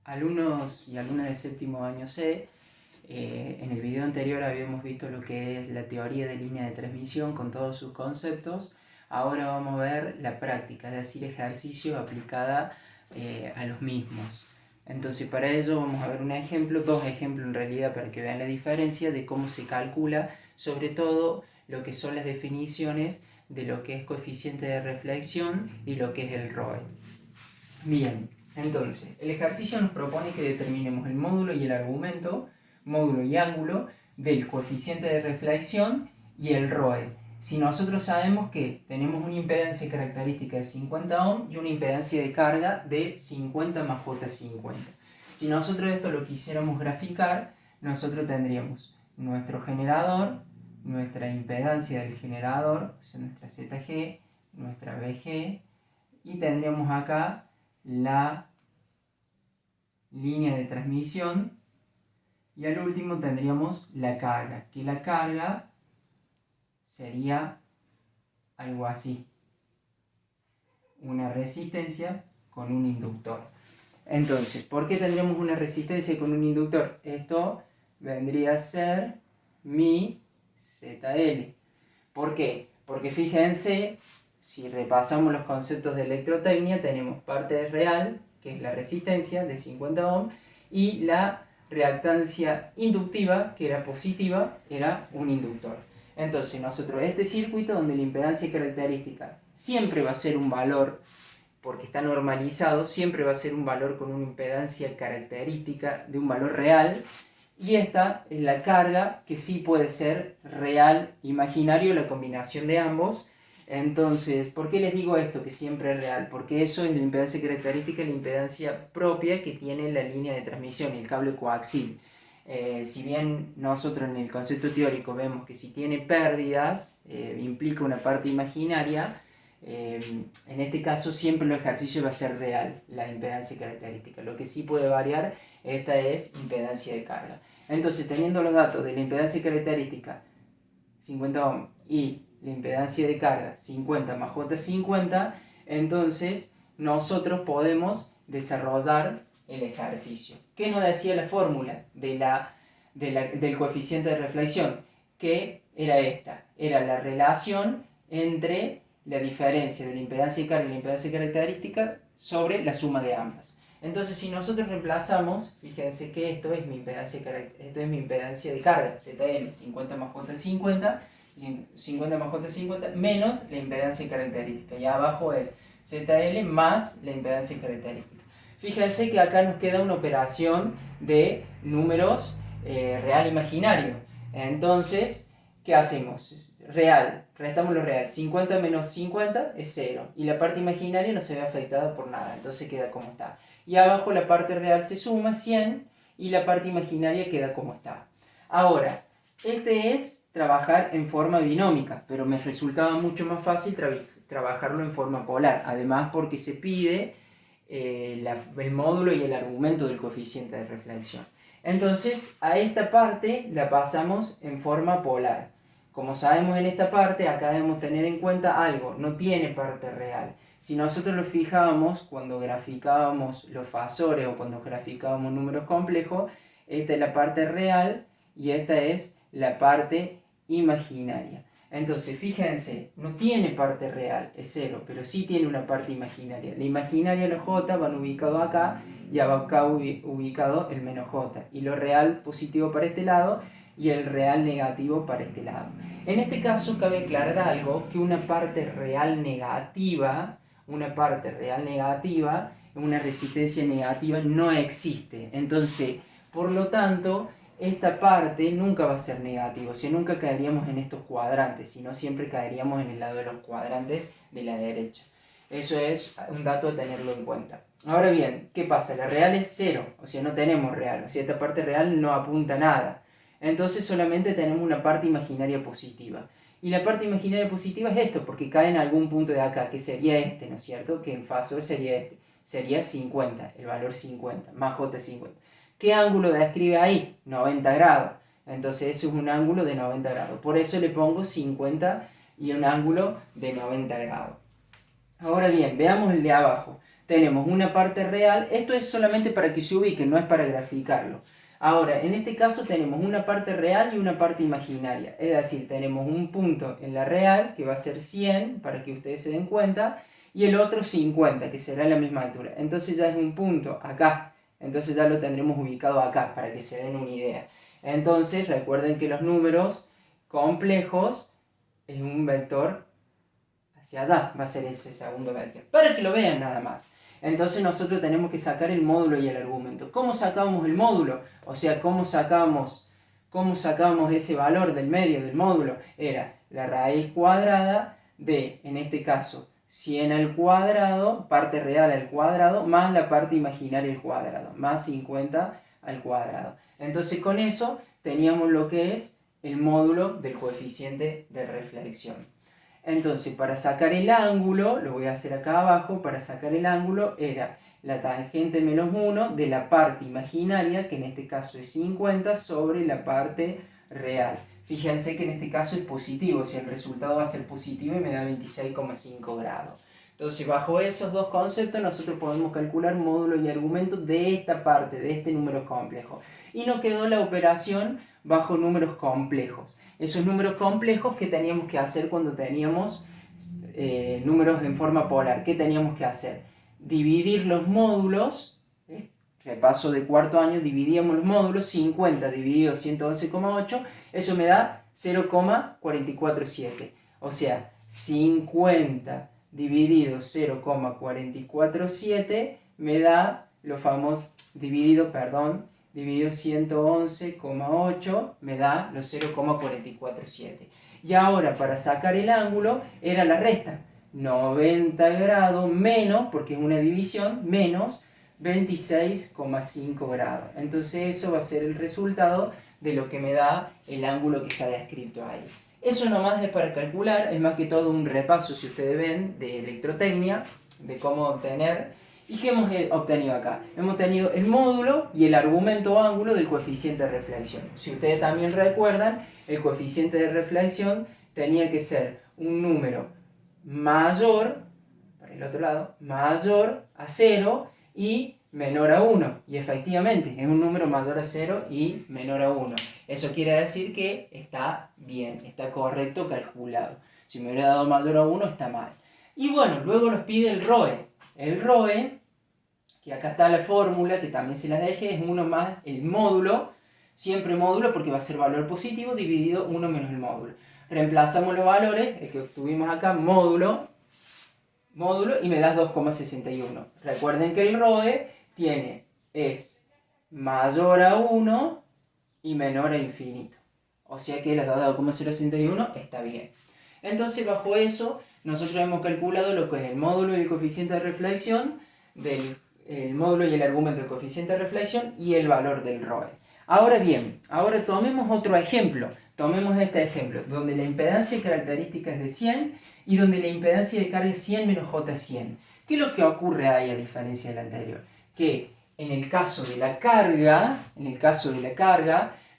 Alumnos y alumnas de séptimo año C, en el video anterior habíamos visto lo que es la teoría de línea de transmisión con todos sus conceptos. Ahora vamos a ver la práctica, es decir, ejercicio aplicada a los mismos. Entonces para ello vamos a ver un ejemplo, dos ejemplos en realidad, para que vean la diferencia de cómo se calcula, sobre todo lo que son las definiciones de lo que es coeficiente de reflexión y lo que es el ROE. Bien, entonces, el ejercicio nos propone que determinemos el módulo y el argumento, módulo y ángulo, del coeficiente de reflexión y el ROE. Si nosotros sabemos que tenemos una impedancia característica de 50 ohm y una impedancia de carga de 50 más J50. Si nosotros esto lo quisiéramos graficar, nosotros tendríamos nuestro generador, nuestra impedancia del generador, o sea, nuestra ZG, nuestra BG, y tendríamos acá la línea de transmisión, y al último tendríamos la carga, que la carga sería algo así, una resistencia con un inductor. Entonces, ¿por qué tendríamos una resistencia con un inductor? Esto vendría a ser mi ZL. ¿Por qué? Porque fíjense, si repasamos los conceptos de electrotecnia, tenemos parte real, que es la resistencia de 50 ohm, y la reactancia inductiva, que era positiva, era un inductor. Entonces nosotros este circuito, donde la impedancia característica siempre va a ser un valor, porque está normalizado, siempre va a ser un valor con una impedancia característica de un valor real, y esta es la carga, que sí puede ser real, imaginario, la combinación de ambos. Entonces, ¿por qué les digo esto, que siempre es real? Porque eso es la impedancia característica, la impedancia propia que tiene la línea de transmisión, el cable coaxil. Si bien nosotros en el concepto teórico vemos que si tiene pérdidas, implica una parte imaginaria, en este caso siempre el ejercicio va a ser real, la impedancia característica. Lo que sí puede variar, esta es impedancia de carga. Entonces, teniendo los datos de la impedancia característica 50 ohm y la impedancia de carga 50 más J50, entonces nosotros podemos desarrollar el ejercicio. ¿Qué nos decía la fórmula del coeficiente de reflexión? Que era esta, era la relación entre la diferencia de la impedancia de carga y la impedancia característica sobre la suma de ambas. Entonces, si nosotros reemplazamos, fíjense que esto es mi impedancia de carga, ZL, 50 más J50, 50 más J50 menos la impedancia característica. Y abajo es ZL más la impedancia característica. Fíjense que acá nos queda una operación de números real imaginario. Entonces, ¿qué hacemos? Real, restamos lo real. 50 menos 50 es 0. Y la parte imaginaria no se ve afectada por nada. Entonces queda como está. Y abajo la parte real se suma, 100. Y la parte imaginaria queda como está. Ahora, este es trabajar en forma binómica. Pero me resultaba mucho más fácil trabajarlo en forma polar. Además porque se pide el módulo y el argumento del coeficiente de reflexión. Entonces, a esta parte la pasamos en forma polar. Como sabemos en esta parte, acá debemos tener en cuenta algo, no tiene parte real. Si nosotros lo fijábamos cuando graficábamos los fasores o cuando graficábamos números complejos, esta es la parte real y esta es la parte imaginaria. Entonces, fíjense, no tiene parte real, es 0, pero sí tiene una parte imaginaria. La imaginaria y los J van ubicados acá y acá ubicado el menos J. Y lo real positivo para este lado y el real negativo para este lado. En este caso cabe aclarar algo, que una parte real negativa, una resistencia negativa no existe. Entonces, por lo tanto, esta parte nunca va a ser negativa, o sea, nunca caeríamos en estos cuadrantes, sino siempre caeríamos en el lado de los cuadrantes de la derecha. Eso es un dato a tenerlo en cuenta. Ahora bien, ¿qué pasa? La real es 0, o sea, no tenemos real, o sea, esta parte real no apunta a nada. Entonces solamente tenemos una parte imaginaria positiva. Y la parte imaginaria positiva es esto, porque cae en algún punto de acá, que sería este, ¿no es cierto? Que en fasor sería este. Sería 50, el valor 50, más J50. ¿Qué ángulo describe ahí? 90 grados. Entonces eso es un ángulo de 90 grados. Por eso le pongo 50 y un ángulo de 90 grados. Ahora bien, veamos el de abajo. tenemos una parte real, esto es solamente para que se ubique, no es para graficarlo. Ahora, en este caso tenemos una parte real y una parte imaginaria, es decir, tenemos un punto en la real que va a ser 100, para que ustedes se den cuenta, y el otro 50, que será la misma altura. Entonces ya es un punto acá, entonces ya lo tendremos ubicado acá, para que se den una idea. Entonces recuerden que los números complejos es un vector hacia allá, va a ser ese segundo vector, para que lo vean nada más. Entonces nosotros tenemos que sacar el módulo y el argumento. ¿Cómo sacábamos el módulo? O sea, ¿cómo sacábamos ese valor del medio del módulo? Era la raíz cuadrada de, en este caso, 100 al cuadrado, parte real al cuadrado, más la parte imaginaria al cuadrado, más 50 al cuadrado. Entonces con eso teníamos lo que es el módulo del coeficiente de reflexión. Entonces, para sacar el ángulo, lo voy a hacer acá abajo, para sacar el ángulo era la tangente menos 1 de la parte imaginaria, que en este caso es 50, sobre la parte real. Fíjense que en este caso es positivo, si el resultado va a ser positivo y me da 26,5 grados. Entonces, bajo esos dos conceptos, nosotros podemos calcular módulo y argumento de esta parte, de este número complejo. Y nos quedó la operación bajo números complejos. Esos números complejos que teníamos que hacer cuando teníamos números en forma polar. ¿Qué teníamos que hacer? Dividir los módulos, repaso de cuarto año, dividíamos los módulos, 50 dividido 111,8, eso me da 0,447. O sea, 50 dividido 0,447 me da lo famoso, dividido 111,8 me da los 0,447. Y ahora para sacar el ángulo era la resta. 90 grados menos, porque es una división, menos 26,5 grados. Entonces eso va a ser el resultado de lo que me da el ángulo que está descrito ahí. Eso nomás es para calcular, es más que todo un repaso, si ustedes ven, de electrotecnia, de cómo obtener. ¿Y qué hemos obtenido acá? Hemos tenido el módulo y el argumento o ángulo del coeficiente de reflexión. Si ustedes también recuerdan, el coeficiente de reflexión tenía que ser un número mayor, para el otro lado, mayor a 0 y menor a 1. Y efectivamente, es un número mayor a 0 y menor a 1. Eso quiere decir que está bien, está correcto calculado. Si me hubiera dado mayor a 1, está mal. Y bueno, luego nos pide el ROE. El ROE, que acá está la fórmula, que también se las dejé, es 1 más el módulo, siempre módulo porque va a ser valor positivo dividido 1 menos el módulo. Reemplazamos los valores, el que obtuvimos acá, módulo, y me das 2,61. Recuerden que el ROE es mayor a 1 y menor a infinito. O sea que los 2,61 está bien. Entonces bajo eso nosotros hemos calculado lo que es el módulo y el coeficiente de reflexión, el módulo y el argumento del coeficiente de reflexión y el valor del ROE. Ahora bien, ahora tomemos otro ejemplo. Tomemos este ejemplo, donde la impedancia característica es de 100 y donde la impedancia de carga es 100 menos J100. ¿Qué es lo que ocurre ahí a diferencia del anterior? Que en el caso de la carga,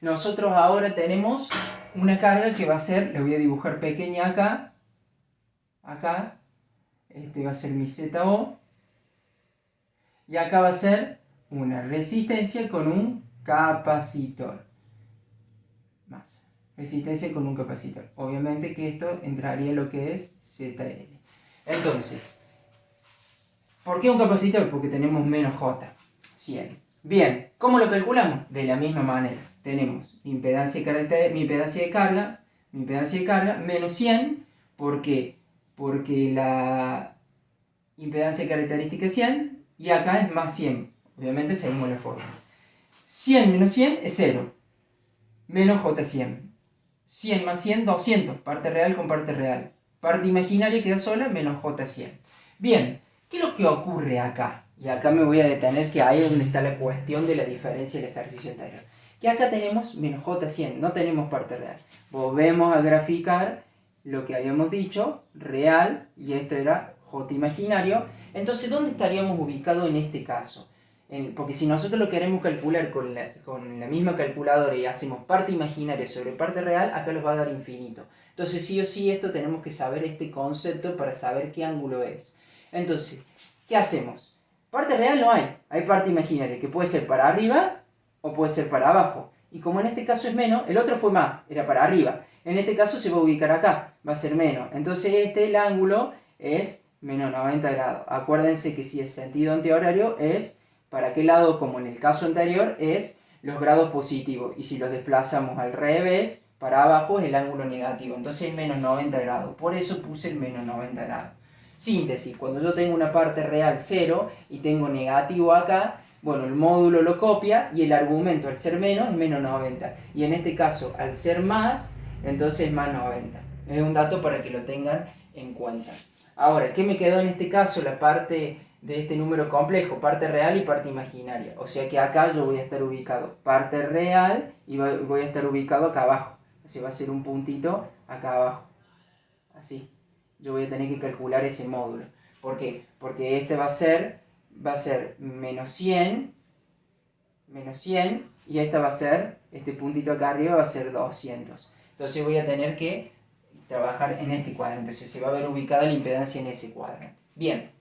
nosotros ahora tenemos una carga que va a ser, le voy a dibujar pequeña acá, este va a ser mi ZO, y acá va a ser una resistencia con un capacitor. Más. Resistencia con un capacitor. Obviamente que esto entraría en lo que es ZL. Entonces, ¿por qué un capacitor? Porque tenemos menos J, 100. Bien, ¿cómo lo calculamos? De la misma manera. Tenemos mi impedancia de carga menos 100. ¿Por qué? Porque la impedancia característica es 100 y acá es más 100. Obviamente seguimos la fórmula. 100 menos 100 es 0. Menos J100. 100 más 100, 200. Parte real con parte real. Parte imaginaria queda sola, menos J100. Bien, ¿qué es lo que ocurre acá? Y acá me voy a detener, que ahí es donde está la cuestión de la diferencia del ejercicio anterior. Que acá tenemos menos J100, no tenemos parte real. Volvemos a graficar lo que habíamos dicho, real, y esto era J imaginario. Entonces, ¿dónde estaríamos ubicados en este caso? Porque si nosotros lo queremos calcular con la misma calculadora y hacemos parte imaginaria sobre parte real, acá nos va a dar infinito. Entonces sí o sí tenemos que saber este concepto para saber qué ángulo es. Entonces, ¿qué hacemos? Parte real no hay parte imaginaria, que puede ser para arriba o puede ser para abajo. Y como en este caso es menos, el otro fue más, era para arriba. En este caso se va a ubicar acá, va a ser menos. Entonces el ángulo es menos 90 grados. Acuérdense que si el sentido antihorario es para qué lado, como en el caso anterior, es los grados positivos. Y si los desplazamos al revés, para abajo, es el ángulo negativo. Entonces es menos 90 grados. Por eso puse el menos 90 grados. Síntesis, cuando yo tengo una parte real 0 y tengo negativo acá, bueno, el módulo lo copia y el argumento al ser menos es menos 90. Y en este caso, al ser más, entonces es más 90. Es un dato para que lo tengan en cuenta. Ahora, ¿qué me quedó en este caso? La parte de este número complejo, parte real y parte imaginaria. O sea que acá yo voy a estar ubicado parte real y voy a estar ubicado acá abajo. O sea, va a ser un puntito acá abajo. Así. Yo voy a tener que calcular ese módulo. ¿Por qué? Porque este va a ser menos 100 y esta va a ser, este puntito acá arriba va a ser 200. Entonces voy a tener que trabajar en este cuadrante. Entonces se va a ver ubicada la impedancia en ese cuadrante. Bien,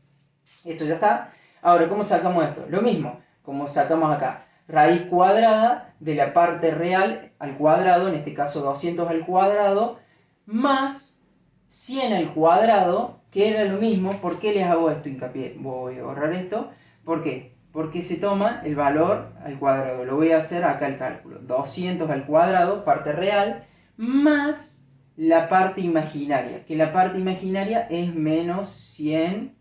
esto ya está. Ahora, ¿cómo sacamos esto? Lo mismo, como sacamos acá. Raíz cuadrada de la parte real al cuadrado, en este caso 200 al cuadrado, más 100 al cuadrado, que era lo mismo. ¿Por qué les hago esto hincapié? Voy a borrar esto. ¿Por qué? Porque se toma el valor al cuadrado. Lo voy a hacer acá el cálculo. 200 al cuadrado, parte real, más la parte imaginaria. Que la parte imaginaria es menos 100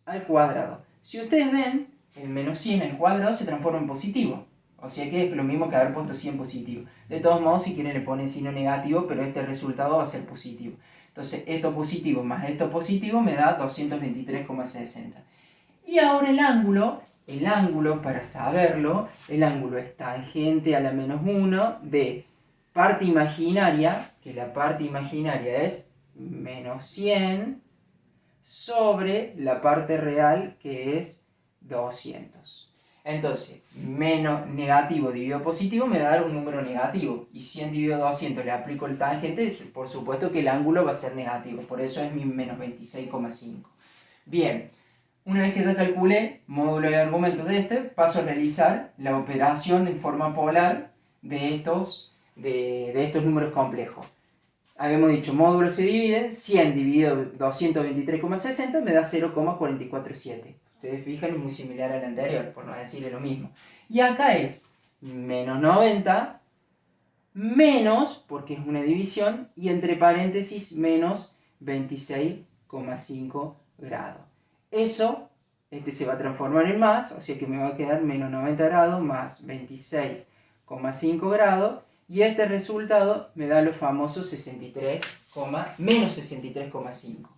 al cuadrado. Si ustedes ven, el menos 100 al cuadrado se transforma en positivo. O sea que es lo mismo que haber puesto 100 positivo. De todos modos, si quieren le ponen signo negativo, pero este resultado va a ser positivo. Entonces, esto positivo más esto positivo me da 223,60. Y ahora el ángulo, para saberlo, el ángulo es tangente a la menos 1 de parte imaginaria, que la parte imaginaria es menos 100, sobre la parte real, que es 200. Entonces, menos negativo dividido positivo me va a dar un número negativo. Y 100 dividido 200 le aplico el tangente, por supuesto que el ángulo va a ser negativo. Por eso es mi menos 26,5. Bien, una vez que ya calculé módulo y argumento de este, paso a realizar la operación en forma polar de estos números complejos. Habíamos dicho, módulos se dividen, 100 dividido 223,60 me da 0,447. Ustedes fijan, es muy similar al anterior, por no decirle lo mismo. Y acá es menos 90, menos, porque es una división, y entre paréntesis menos 26,5 grados. Eso, este se va a transformar en más, o sea que me va a quedar menos 90 grados más 26,5 grados. Y este resultado me da los famosos menos 63,5.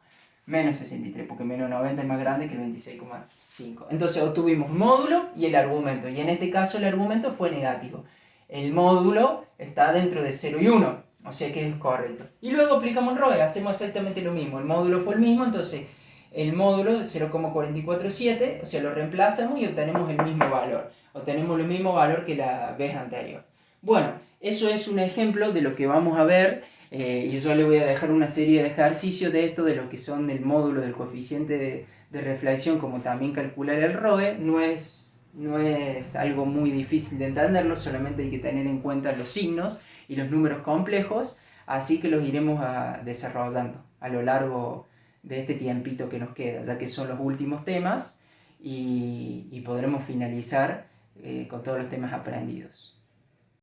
Menos 63, porque menos 90 es más grande que el 26,5. Entonces obtuvimos módulo y el argumento. Y en este caso el argumento fue negativo. El módulo está dentro de 0 y 1. O sea que es correcto. Y luego aplicamos el ROE. Hacemos exactamente lo mismo. El módulo fue el mismo. Entonces el módulo de 0,447. O sea, lo reemplazamos y obtenemos el mismo valor. Obtenemos el mismo valor que la vez anterior. Bueno, eso es un ejemplo de lo que vamos a ver, y yo le voy a dejar una serie de ejercicios de esto, de lo que son el módulo del coeficiente de reflexión, como también calcular el ROE. No es algo muy difícil de entenderlo, solamente hay que tener en cuenta los signos y los números complejos, así que los iremos desarrollando a lo largo de este tiempito que nos queda, ya que son los últimos temas y podremos finalizar con todos los temas aprendidos.